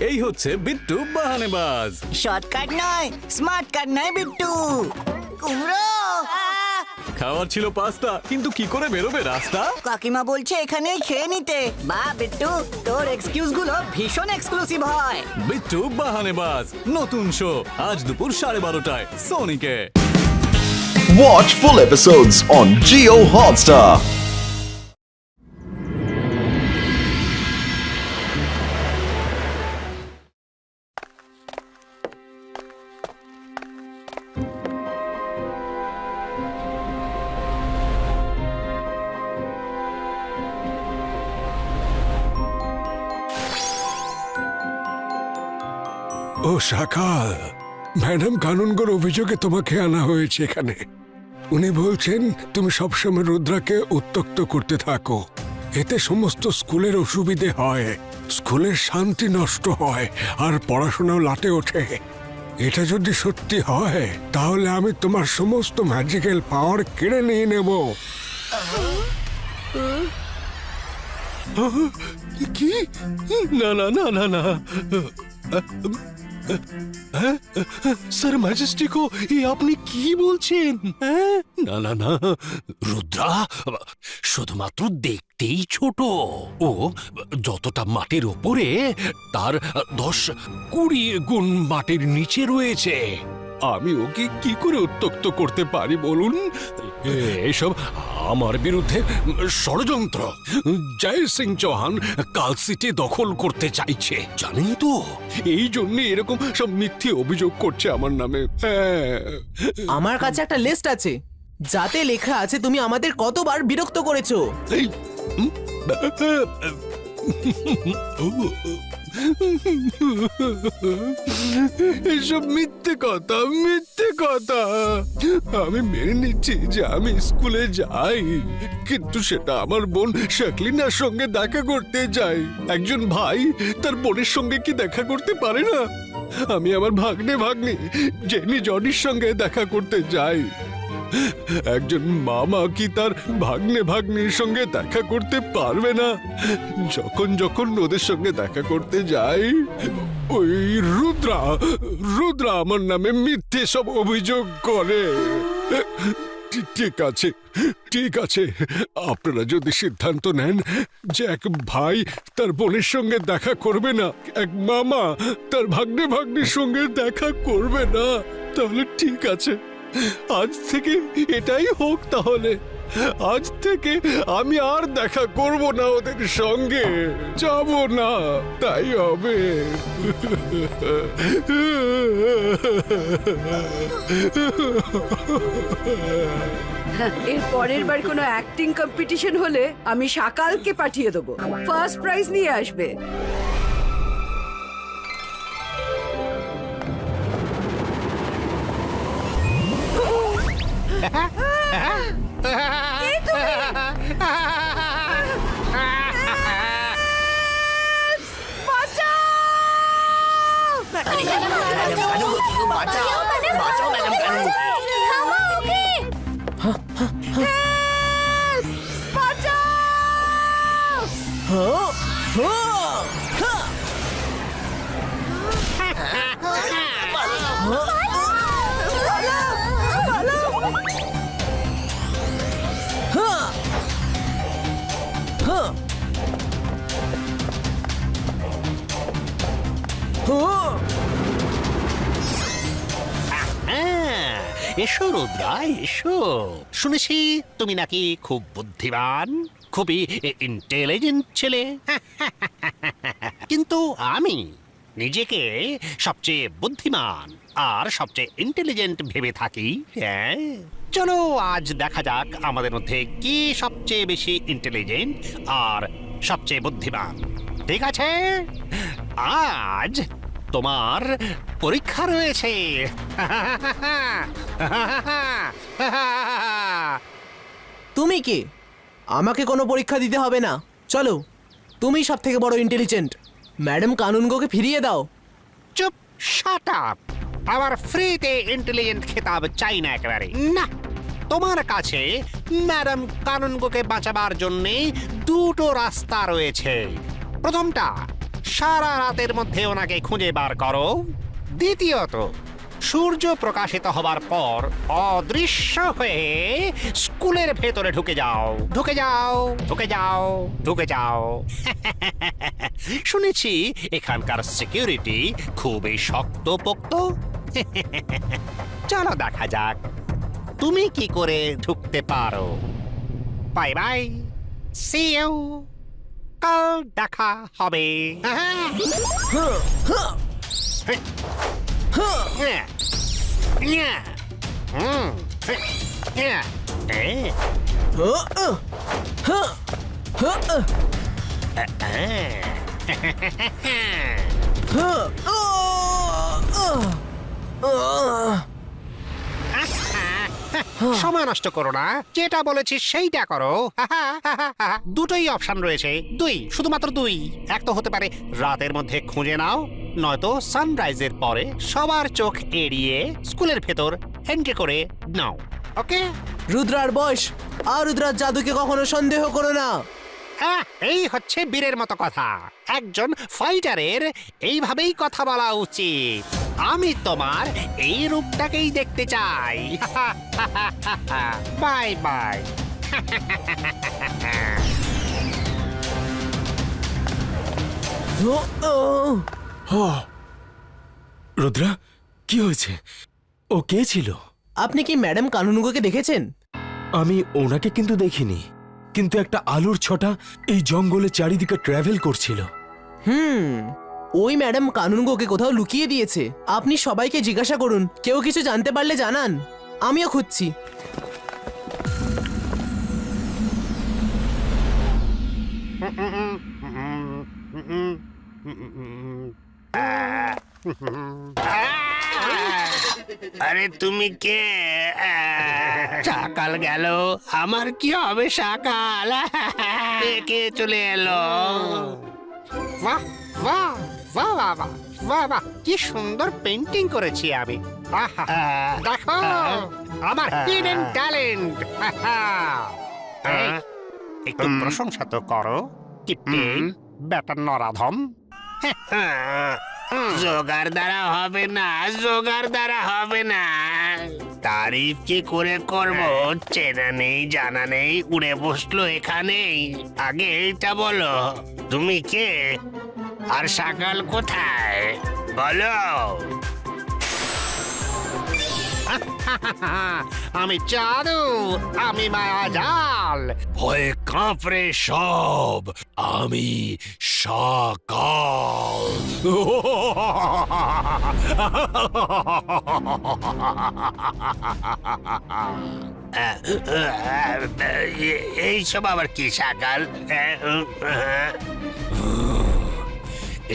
এই হচ্ছে বিট্টু বাহানেবাজ। শর্টকাট নয়, স্মার্ট কাট নয় বিট্টু। কুমড়ো খাওয়ার ছিল পাস্তা, কিন্তু কি করে বেরোবে রাস্তা? কাকিমা বলছে এখানেই খেয়ে নিতে। বা বিট্টু, তোর এক্সকিউজ গুলো ভীষণ এক্সক্লুসিভ হয়। বিট্টু বাহানেবাজ নতুন শো আজ দুপুর 12:30টায় সোনিকে। Watch full episodes on Jio Hotstar. ও সকাল, ম্যাডাম কানুনগোর অভিযোগে তোমাকে আনা হয়েছে এখানে। উনি বলছেন তুমি সবসময় রুদ্রাকে উত্ত্যক্ত করতে থাকো, এতে সমস্ত স্কুলের অসুবিধে হয়, স্কুলের শান্তি নষ্ট হয় আর পড়াশোনাও লাটে ওঠে। এটা যদি সত্যি হয় তাহলে আমি তোমার সমস্ত ম্যাজিক্যাল পাওয়ার কেড়ে নিয়ে নেব। কি? না না না না না, স্যার ম্যাজেস্টিকো, আপনি কি বলছেন? না না না, রুদ্রা শুধুমাত্র দেখতেই ছোট। ও যতটা মাটির ওপরে, তার 10-20 গুণ মাটির নিচে রয়েছে। আমি ওকে কি করে উত্ত্যক্ত করতে পারি বলুন? এসব আমার বিরুদ্ধে ষড়যন্ত্র। জয় সিং চৌহান কাল সিটি দখল করতে চাইছে, জানেন তো? এই জন্য এরকম সব মিথ্যে অভিযোগ করছে আমার নামে। আমার কাছে একটা লিস্ট আছে যাতে লেখা আছে তুমি আমাদের কতবার বিরক্ত করেছো। এই, এসব মিথ্যে কথা, মিথ্যে কথা। আমি মেনে নিচ্ছি যে আমি স্কুলে যাই, কিন্তু সেটা আমার বোন শাকলিনার সঙ্গে দেখা করতে যাই। একজন ভাই তার বোনের সঙ্গে কি দেখা করতে পারে না? আমি আমার ভাগ্নে জেনি জনির সঙ্গে দেখা করতে যাই। একজন মামা কি তার ভাগ্নির সঙ্গে দেখা করতে পারবে না? যখন ওদের সঙ্গে দেখা করতে যাই, ওই রুদ্রা আমার নামে মিথ্যে সব অভিযোগ করে। ঠিক আছে, আপনারা যদি সিদ্ধান্ত নেন যে এক ভাই তার বোনের সঙ্গে দেখা করবে না, এক মামা তার ভাগ্নির সঙ্গে দেখা করবে না, তাহলে ঠিক আছে, আজ থেকে এটাই হোক। তাহলে আজ থেকে আমি আর দেখা করব না ওদের সঙ্গে, যাব না, তাই হবে। এর পরের বার কোনো অ্যাক্টিং কম্পিটিশন হলে আমি সকালকে পাঠিয়ে দেবো, ফার্স্ট প্রাইজ নিয়ে আসবে। এসো রুদ্রা, এসো। শুনেছি তুমি নাকি খুব বুদ্ধিমান, খুবই ইন্টেলিজেন্ট ছেলে। কিন্তু আমি নিজেকে সবচেয়ে বুদ্ধিমান আর সবচেয়ে ইন্টেলিজেন্ট ভেবে থাকি। হ্যাঁ, চলো আজ দেখা যাক আমাদের মধ্যে কি সবচেয়ে বেশি ইন্টেলিজেন্ট আর সবচেয়ে বুদ্ধিমান। ঠিক আছে, আজ তোমার পরীক্ষা রয়েছে। তুমি কে? আমাকে কোনো পরীক্ষা দিতে হবে না, চলো। তুমি সব থেকে বড় ইন্টেলিজেন্ট, ম্যাডাম কানুনগোকে ফিরিয়ে দাও। চুপ, শাট আপ। আমার ফ্রিতে ইন্টেলিজেন্ট খেতাব চাই না একেবারে না। তোমার কাছে ম্যাডাম কানুনগোকে বাঁচাবার জন্য দুটো রাস্তা রয়েছে। প্রথমটা, সারা রাতের মধ্যে ওনাকে খুঁজে বার করো। দ্বিতীয়ত, সূর্য প্রকাশিত হবার পর অদৃশ্য হয়ে স্কুলের ভেতরে ঢুকে যাও, ঢুকে যাও, ঢুকে যাও, ঢুকে যাও। শুনেছি এখানকার সিকিউরিটি খুবই শক্তপোক্ত। চলো দেখা যাক তুমি কি করে ঢুকতে পারো। বাই বাই, সি ইউ, কাল দেখা হবে। সময় নষ্ট করো না, যেটা বলেছি সেইটা করো। দুটোই অপশন রয়েছে, দুই, শুধুমাত্র দুই। এক তো হতে পারে রাতের মধ্যে খুঁজে নাও, নয়তো সানরাইজের পরে সবার চোখ এড়িয়ে স্কুলের ভেতর এন্ট্রি করে নাও। ওকে? রুদ্রার বয়স আর রুদ্রার জাদুকে কখনো সন্দেহ করো না। এই হচ্ছে বীরের মতো কথা। একজন ফাইটারের এইভাবেই কথা বলা উচিত। আমি তোমার এই রূপটাকেই দেখতে চাই। Bye bye. রুদ্রা, কি হয়েছে? ও কে ছিল? আপনি কি ম্যাডাম কানুনগোকে দেখেছেন? আমি ওনাকে কিন্তু দেখিনি, কিন্তু একটা আলোর ছটা এই জঙ্গলে চারিদিকে ট্রাভেল করছিল। ওই ম্যাডাম কানুনগোকে কোথাও লুকিয়ে দিয়েছে। আপনি সবাইকে জিজ্ঞাসা করুন, কেউ কিছু জানতে পারলে জানান, আমিও খুঁজছি। আরে তুমি কে? সকাল গেল, আমার কি হবে সকাল? কে চলে এলো? বাহ বাহ বাহ বাহ বাহ বাহ বাহ, কি সুন্দর পেন্টিং করেছি আমি। দেখো আমার হিডেন ট্যালেন্ট। একটু প্রশংসা তো করো কিপ্টে, ব্যাটার নরাধম। জোগাড় দ্বারা হবে না, জোগাড় দ্বারা হবে না। তারিফ কি করে করবো? চেনা নেই, জানা নেই, উড়ে বসলো এখানেই। আগে এইটা বলো, তুমি কে আর সকাল কোথায়? বলো। আমি চাঁদু, আমি মায়াজাল। ভয়ে কাঁপড়ে সব, আমি সকাল। এইসব আবার কি সকাল?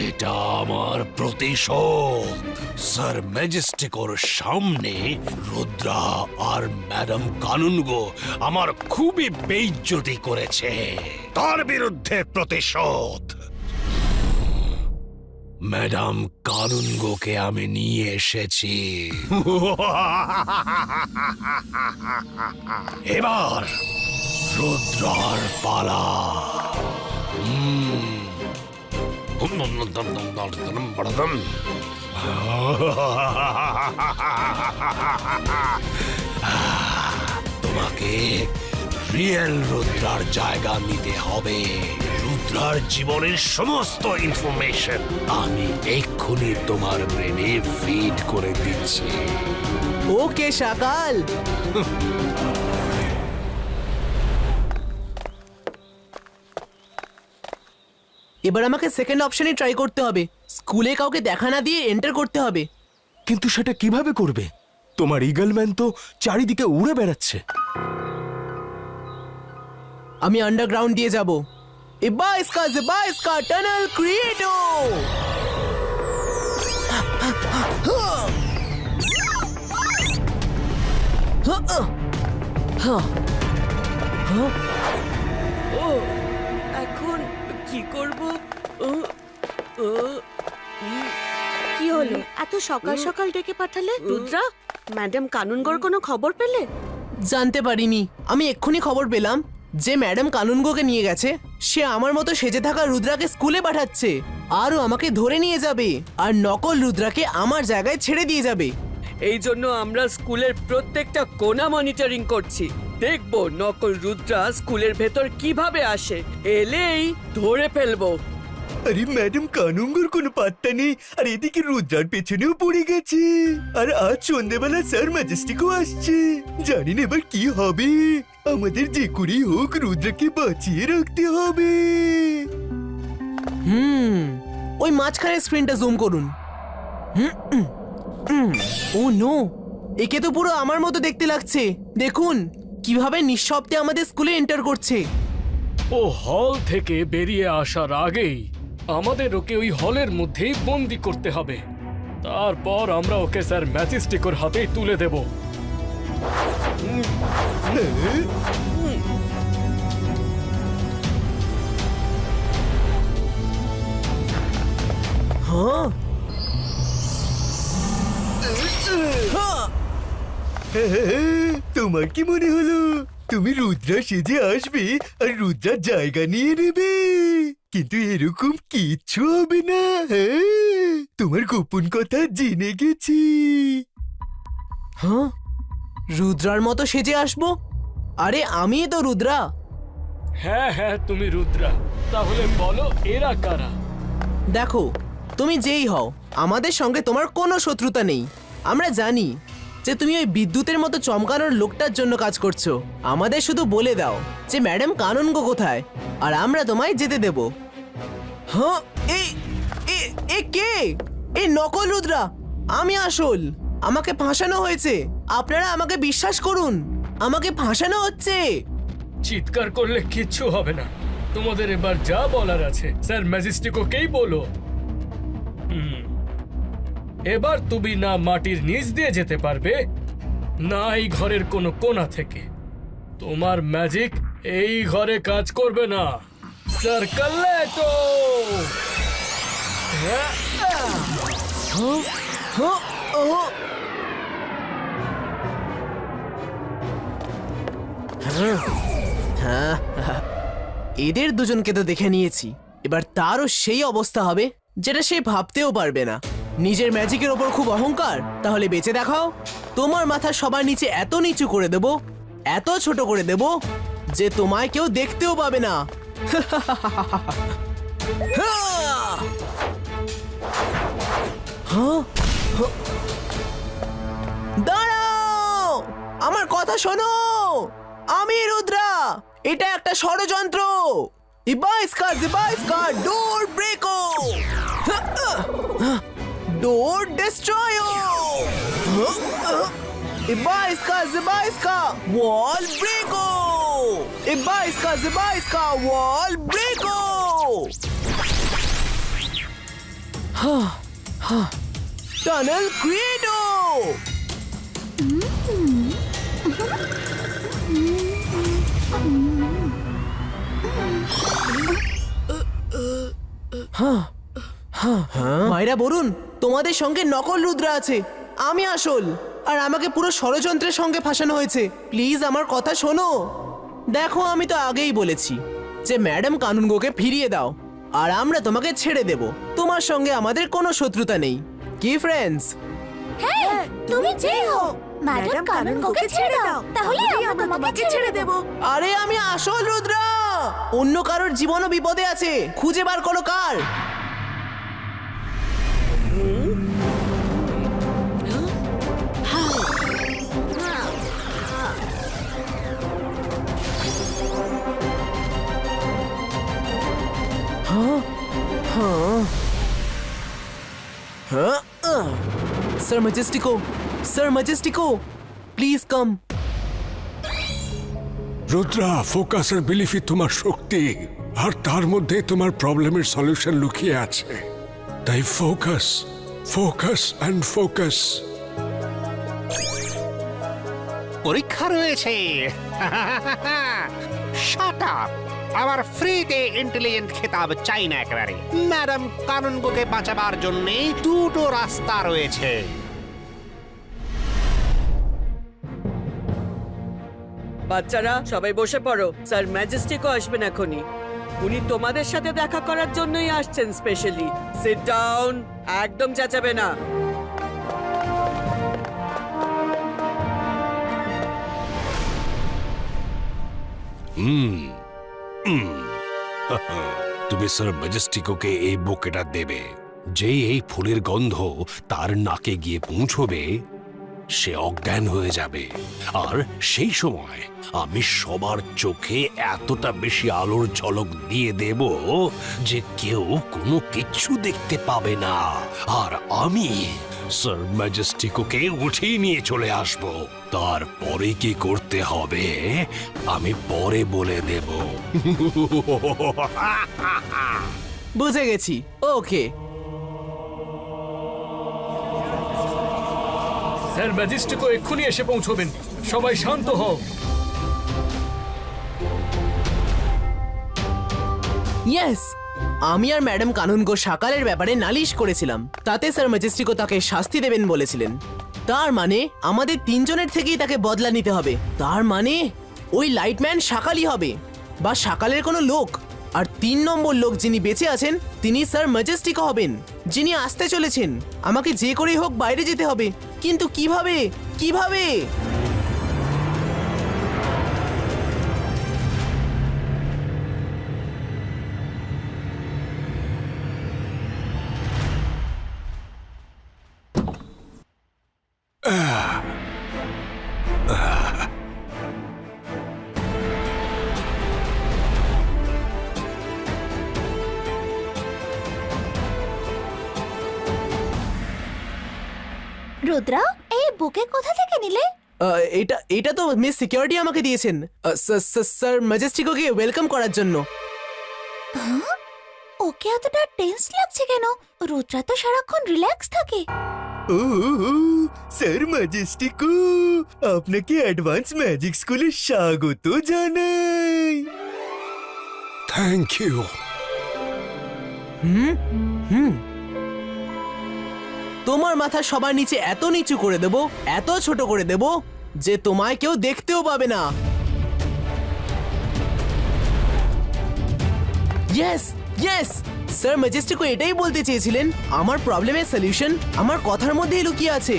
এটা আমার প্রতিশোধ। স্যার ম্যাজেস্টিকোর সামনে রুদ্রা আর ম্যাডাম কানুনগো আমার খুবই বেইজ্জতি করেছে, তার বিরুদ্ধে প্রতিশোধ। ম্যাডাম কানুনগোকে আমি নিয়ে এসেছি। এবার রুদ্রার পালা। তোমাকে রিয়েল রুদ্রার জায়গা নিতে হবে। রুদ্রার জীবনের সমস্ত ইনফরমেশন আমি এক্ষুনি তোমার ব্রেনে ফিড করে দিচ্ছি। ওকে সকাল। এবার আমাকে সেকেন্ড অপশনে ট্রাই করতে হবে। স্কুলে কাউকে দেখা না দিয়ে এন্টার করতে হবে। কিন্তু সেটা কিভাবে করবে? তোমার ইগলম্যান তো চারিদিকে উড়ে বেড়াচ্ছে। আমি আন্ডারগ্রাউন্ড দিয়ে যাব। এবার টানেল ক্রিয়েটো। এখন কি করব? কি হলো? এত সকাল সকাল ডেকে পাঠালে? রুদ্রা, ম্যাডাম কানুনগোর কোনো খবর পেলে? জানতে পারিনি। আমি এক্ষুনি খবর পেলাম যে ম্যাডাম কানুনগোকে নিয়ে গেছে। সে আমার মতো সেজে থাকা রুদ্রাকে স্কুলে পাঠাচ্ছে। আরও আমাকে ধরে নিয়ে যাবে আর নকল রুদ্রাকে আমার জায়গায় ছেড়ে দিয়ে যাবে। এই জন্য আমরা স্কুলের প্রত্যেকটা কোণা মনিটরিং করছি। দেখবো নকল রুদ্রা স্কুলের ভেতর কিভাবে আসে, এলেই ধরে ফেলবো। আরে ম্যাডাম কানুঙ্গোর কোনো পাত্তা নেই, আর এদিকে রুদ্রার পেছনেও পড়ে গেছে। আর আজ সন্ধ্যেবেলা স্যার ম্যাজেস্টিকও আসছে। জানি না এবার কি হবে। আমাদের যে করেই হোক রুদ্রাকে বাঁচিয়ে রাখতে হবে। ওই মাঝখানের স্ক্রিনটা জুম করুন। ও নো, একে তো পুরো আমার মতো দেখতে লাগছে। দেখুন কিভাবে নিঃশব্দে আমাদের স্কুলে এন্টার করছে। ও হল থেকে বেরিয়ে আসার আগেই আমাদের ওকে ওই হলের মধ্যেই বন্দি করতে হবে। তারপর আমরা ওকে স্যার ম্যাজেস্টিকোর হাতেই তুলে দেব। হ্যাঁ, তোমার কি মনে হলো তুমি রুদ্রা সেজে আসবে আর রুদ্রার জায়গা নিয়ে নেবে? কিন্তু এরকম কিচ্ছু হবে না। হ্যাঁ, তোমার গোপন কথা জেনে গেছি। হ্যাঁ, রুদ্রার মতো সেজে আসবো? আরে আমি তো রুদ্রা। হ্যাঁ হ্যাঁ, তুমি রুদ্রা। তাহলে বলো এরা কারা? দেখো, তুমি যেই হও আমাদের সঙ্গে তোমার কোনো শত্রুতা নেই। আমরা জানি যে তুমি ওই বিদ্যুতের মতো চমকানোর লোকটার জন্য কাজ করছো। আমাদের শুধু বলে দাও যে ম্যাডাম কানুনগো কোথায়, আর আমরা তোমায় যেতে দেব। হ্যাঁ, এ কে? এই নকল রুদ্রা, আমি আসল। আমাকে ফাঁসানো হয়েছে। আপনারা আমাকে বিশ্বাস করুন, আমাকে ফাঁসানো হচ্ছে। চিৎকার করলে কিচ্ছু হবে না। তোমাদের এবার যা বলার আছে স্যার ম্যাজেস্টিকোকেই বলো। এবার তুমি না মাটির নিচ দিয়ে যেতে পারবে, না এই ঘরের কোনো কোণা থেকে। তোমার ম্যাজিক এই ঘরে কাজ করবে না। সার্কেলেটো! এদের দুজনকে তো দেখে নিয়েছি, এবার তারও সেই অবস্থা হবে যেটা সে ভাবতেও পারবে না। নিজের ম্যাজিকের ওপর খুব অহংকার, তাহলে বেঁচে দেখাও। তোমার মাথা সবার নিচে এত নিচু করে দেব, এত ছোট করে দেব যে তোমায় কেউ দেখতেও পাবে না। দাঁড়াও, আমার কথা শোনো। আমি রুদ্রা, এটা একটা ষড়যন্ত্র। ইবাইস্কা ডোর ব্রেকো, ডোর ডেস্ট্রয়ো, ইবাইস্কা ওয়াল ব্রেকো, ইবাইস্কা ওয়াল ব্রেকো। টানেল ক্রিয়েটো। মাইরা বরুণ, তোমাদের সঙ্গে নকল রুদ্রা আছে, আমি আসল। আর আমাকে পুরো ষড়যন্ত্রের সঙ্গে ফাঁসানো হয়েছে। প্লিজ আমার কথা শোনো। দেখো, আমি তো আগেই বলেছি যে ম্যাডাম কানুনগোকে ফিরিয়ে দাও আর আমরা তোমাকে ছেড়ে দেব। তোমার সঙ্গে আমাদের কোনো শত্রুতা নেই। কি ফ্রেন্ডস? হ্যাঁ, তুমি যে হো, ম্যাডাম কানুনগোকে ছেড়ে দাও, তাহলে আমরা তোমাকে ছেড়ে দেব। আরে আমি আসল রুদ্রা। অন্য কারোর জীবনও বিপদে আছে, খুঁজে বার করো কার। Sir Majestico, please come. Rudra, focus আর বিলিফই তোমার শক্তি, আর তার মধ্যে তোমার প্রবলেমের সলিউশন লুকিয়ে আছে। তাই ফোকাস অ্যান্ড ফোকাস। পরীক্ষা রয়েছে। Shut up! আমার ফ্রিতে ইন্টেলিজেন্ট খেতাব চাই না একেবারে। ম্যাডাম কানুনগোকে বাঁচাবার জন্য দুটো রাস্তা রয়েছে। বাচ্চারা সবাই বসে পড়ো, স্যার ম্যাজেস্টিকও আসবেন এখনই। উনি তোমাদের সাথে দেখা করার জন্যই আসছেন স্পেশালি। সিট ডাউন, একদম চেঁচাবে না। তুমি স্যার ম্যাজেস্টিকোকে এই বুকেটা দেবে। যেই এই ফুলের গন্ধ তার নাকে গিয়ে পৌঁছবে, সে অজ্ঞান হয়ে যাবে। আর সেই সময় আমি সবার চোখে এতটা বেশি আলোর ঝলক দিয়ে দেব যে কেউ কোনো কিচ্ছু দেখতে পাবে না। আর আমি স্যার ম্যাজেস্টিকোকে উঠিয়ে নিয়ে চলে আসব। তারপরে কি করতে হবে আমি পরে বলে দেব। বুঝে গেছি। ওকে। স্যার ম্যাজিস্ট্রিকো এক্ষুনি এসে পৌঁছবেন। সবাই শান্ত হও। ইয়েস, আমি আর ম্যাডাম কানুনগো সকালের ব্যাপারে নালিশ করেছিলাম। তাতে স্যার ম্যাজেস্টিকো তাকে শাস্তি দেবেন বলেছিলেন। তার মানে আমাদের তিনজনের থেকেই তাকে বদলা নিতে হবে। তার মানে ওই লাইটম্যান সকালই হবে, বা সকালের কোনো লোক। আর 3 নম্বর লোক যিনি বেঁচে আছেন তিনি স্যার ম্যাজেস্টিকো হবেন, যিনি আসতে চলেছেন। আমাকে যে করেই হোক বাইরে যেতে হবে, কিন্তু কিভাবে কিভাবে? রুদ্রা, এই বুকে কোথা থেকে নিলে? এটা তো মিস সিকিউরিটি আমাকে দিয়েছেন স্যার ম্যাজেস্টিকোকে ওয়েলকাম করার জন্য। ওকে এতটা টেন্স লাগছে কেন? রুদ্রা তো সারাক্ষণ রিল্যাক্স থাকে। ও স্যার ম্যাজেস্টিকো, আপনাকে অ্যাডভান্স ম্যাজিক স্কুলে স্বাগত জানাই। Thank you. তোমার মাথা সবার নিচে এত নিচু করে দেব, এত ছোট করে দেব যে তোমায় কেউ দেখতেও পাবে না। ইয়েস ইয়েস, স্যার ম্যাজেস্টিকো এটাই বলতে চেয়েছিলেন। আমার প্রবলেমের সলিউশন আমার কথার মধ্যেই লুকিয়ে আছে।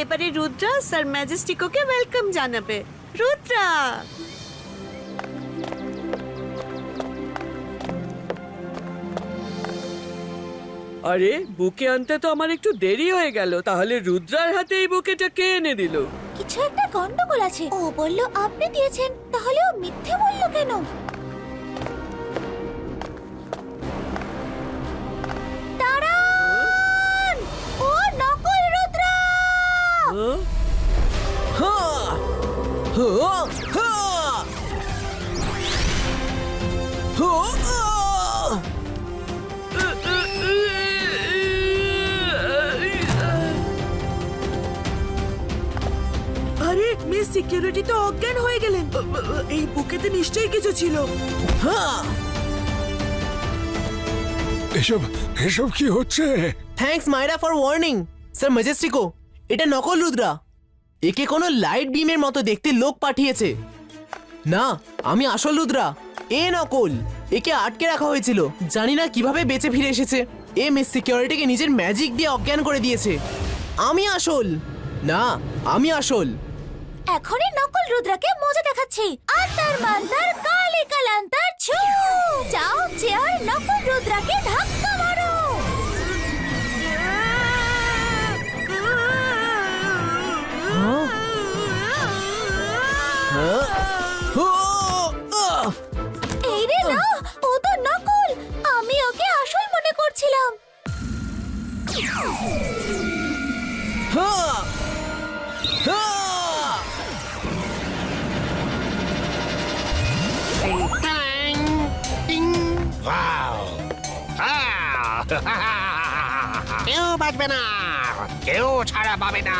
এবারে রুদ্রা স্যার ম্যাজেস্টিকোকে ওয়েলকাম জানাবে। রুদ্রা, আরে বুকে আনতে তো আমার একটু দেরি হয়ে গেল। তাহলে রুদ্রার হাতে এই বুকেটা কে এনে দিল? কিছু একটা গন্ডগোল আছে। ও বলল আপনি দিয়েছেন, তাহলে ও মিথ্যে বলল কেন? দাঁড়ান! ও নকল রুদ্রা! আরে মিস সিকিউরিটি তো অজ্ঞান হয়ে গেলেন। এই বুকেতে নিশ্চয়ই কিছু ছিল। এসব এসব কি হচ্ছে? থ্যাঙ্কস মাইরা ফর ওয়ার্নিং। স্যার ম্যাজেস্টিকো, এটা নকল রুদ্রা। একে কোনো লাইট বিমের মতো দেখতে লোক পাঠিয়েছে। না, আমি আসল রুদ্রা। এ নকল। একে আটকে রাখা হয়েছিল। জানি না কিভাবে বেঁচে ফিরে এসেছে। এ মিস সিকিউরিটিকে নিজের ম্যাজিক দিয়ে অজ্ঞান করে দিয়েছে। আমি আসল না, আমি আসল। এখনই নকল রুদ্রাকে মজা দেখাচ্ছি। আন্তার মান্তার কালি কালান্তার ছু! যাও চেয়ার নকল রুদ্রাকে ধাক্কা মারো। এই রে না, ও তো নকল। আমি ওকে আসল মনে করছিলাম। কেউ বাঁচবে না। কেউ ছাড়া পাবে না।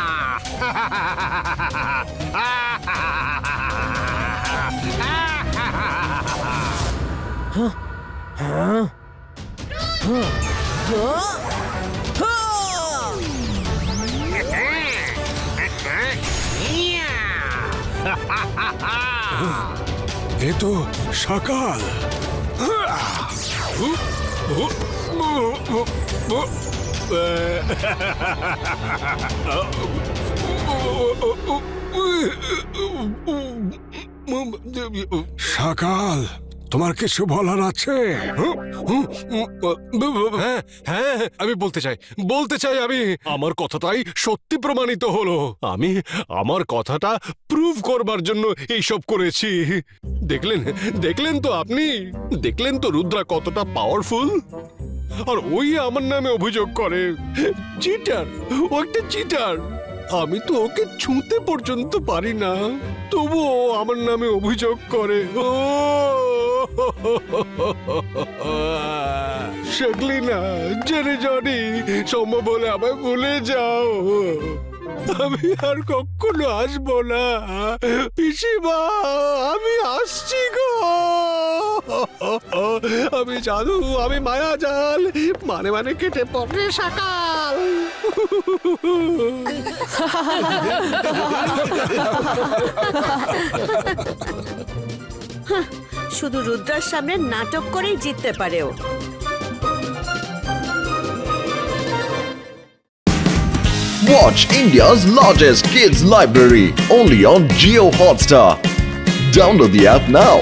এ তো সকাল। সকাল, তোমার কিছু বলার আছে? হ্যাঁ, আমি বলতে চাই আমি আমার কথাটাই সত্যি প্রমাণিত হলো। আমি আমার কথাটা প্রুভ করবার জন্য এইসব করেছি। দেখলেন তো আপনি? দেখলেন তো রুদ্রা কতটা পাওয়ারফুল? আর ওই আমার নামে অভিযোগ করে। চিটার, ও একটা চিটার। আমি তো ওকে ছুঁতে পর্যন্ত পারি না, তবুও আমার নামে অভিযোগ করে। ও শাকলিনা, জেনে জানি সম্ভব হলে আমায় ভুলে যাও। আমি আর কখনো আসবো না। পিসিমা, আমি আসছি গো। আমি জাদু, আমি মায়াজাল, মানে কেটে পড়ে সকাল। শুধু রুদ্রার সামনে নাটক করেই জিততে পারে ও। Watch India's largest kids library only on Jio Hotstar. Download the app now.